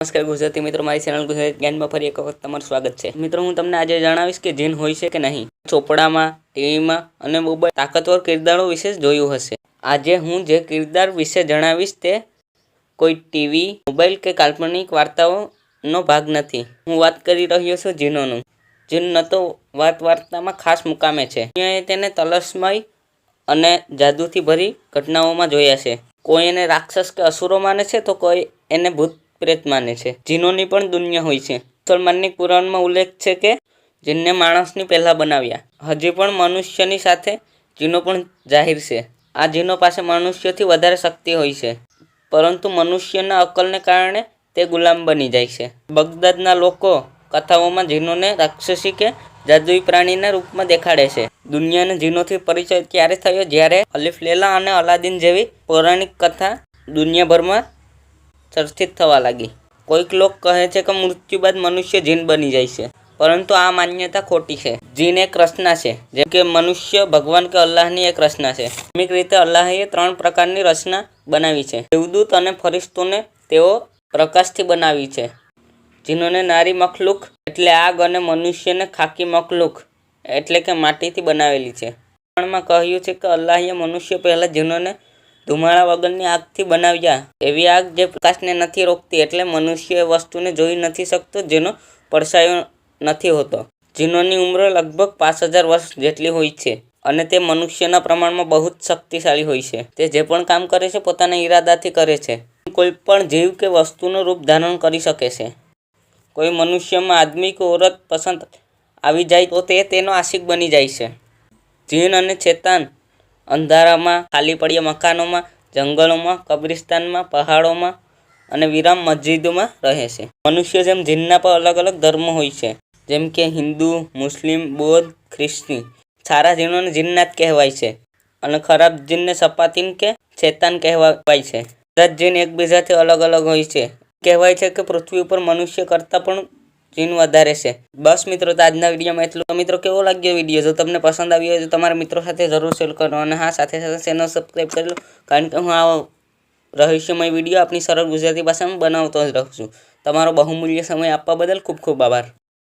નમસ્કાર ગુજરાતી મિત્રો, મારી ચેનલ ગુજરાતી જ્ઞાનમાં ફરી એક વખત તમારું સ્વાગત છે। મિત્રો, હું તમને આજે જણાવીશ કે જીન હોય છે કે નહીં। ચોપડામાં, ટીવીમાં અને મોબાઈલ તાકતવર કિરદારો વિશે જોયું હશે। આજે હું જે કિરદાર વિશે જણાવીશ તે કોઈ ટીવી, મોબાઈલ કે કાલ્પનિક વાર્તાઓનો ભાગ નથી। હું વાત કરી રહ્યો છું જીનોનું। જીન ન તો વાર્તામાં ખાસ મુકામે છે, દુનિયાએ તેને તલસ્મય અને જાદુથી ભરી ઘટનાઓમાં જોયા છે। કોઈ એને રાક્ષસ કે અસુરો માને છે તો કોઈ એને ભૂત પ્રેત માને છે। જીનોની પણ દુનિયા હોય છે। મુસલમાનની કુરાનમાં ઉલ્લેખ છે કે જીનને માણસની પહેલા બનાવ્યા। હજી પણ મનુષ્યની સાથે જીનો પણ જાહેર છે। આ જીનો પાસે મનુષ્યથી વધારે શક્તિ હોય છે, પરંતુ મનુષ્યના અકલને કારણે તે ગુલામ બની જાય છે। બગદાદના લોકો કથાઓમાં જીનોને રાક્ષસી કે જાદુઈ પ્રાણીના રૂપમાં દેખાડે છે। દુનિયાને જીનોથી પરિચય ત્યારે થયો જ્યારે અલીફ લૈલા અને અલાદીન જેવી પૌરાણિક કથા દુનિયાભરમાં ચર્ચિત થવા લાગી। કોઈક લોક કહે છે કે મૃત્યુ બાદ મનુષ્ય જીન બની જાય છે, પરંતુ આ માન્યતા ખોટી છે। જીન એક રચના છે, જેમ કે મનુષ્ય ભગવાન કે અલ્લાહની એક રચના છે। ધાર્મિક રીતે અલ્લાહે 3 પ્રકારની રચના બનાવી છે। દેવદૂત અને ફરિશ્તોને તેઓ પ્રકાશથી બનાવી છે। જીનોને નારી મખલુક એટલે આગ અને મનુષ્યને ખાકી મખલુક એટલે કે માટીથી બનાવેલી છે। કુરાનમાં કહ્યું છે કે અલ્લાહે મનુષ્ય પહેલા જીનોને ધુમાડા વગરની આગથી બનાવ્યા। એવી આગ જે પ્રકાશને નથી રોકતી, એટલે મનુષ્ય એ વસ્તુને જોઈ નથી શકતો જેનો પડછાયો નથી હોતો। જીનોની ઉંમર લગભગ 5000 વર્ષ જેટલી હોય છે અને તે મનુષ્યના પ્રમાણમાં બહુ જ શક્તિશાળી હોય છે। તે જે પણ કામ કરે છે પોતાના ઈરાદાથી કરે છે। કોઈ પણ જીવ કે વસ્તુનું રૂપ ધારણ કરી શકે છે। કોઈ મનુષ્યમાં આદમી કે औरत પસંદ આવી જાય તો તે તેનો આશિક બની જાય છે। જીન અને શેતાન અંધારામાં, ખાલી પડ્યા મકાનોમાં, જંગલોમાં, કબ્રિસ્તાનમાં, પહાડોમાં અને વિરામ મસ્જિદોમાં રહે છે। મનુષ્ય જેમ જીનના પણ અલગ અલગ ધર્મ હોય છે, જેમ કે હિન્દુ, મુસ્લિમ, બૌદ્ધ, ખ્રિસ્તી। સારા જીનોને જીન્નાત કહેવાય છે અને ખરાબ જીનને શપાતીન કે શેતાન કહેવાય છે। બધા જ જીન એકબીજાથી અલગ અલગ હોય છે। કહેવાય છે કે પૃથ્વી ઉપર મનુષ્ય કરતાં પણ જીન વધારે છે। બસ મિત્રો, તો આજના વિડીયોમાં એટલું। તો મિત્રો, કેવો લાગ્યો વિડીયો? જો તમને પસંદ આવ્યો હોય તો તમારા મિત્રો સાથે જરૂર શેર કરો અને હા, સાથે સાથે ચેનલ સબસ્ક્રાઈબ કરી લો, કારણ કે હું આ રહસ્યમય વિડીયો આપણી સરળ ગુજરાતી ભાષામાં બનાવતો જ રહું છું। તમારો બહુમૂલ્ય સમય આપવા બદલ ખૂબ ખૂબ આભાર।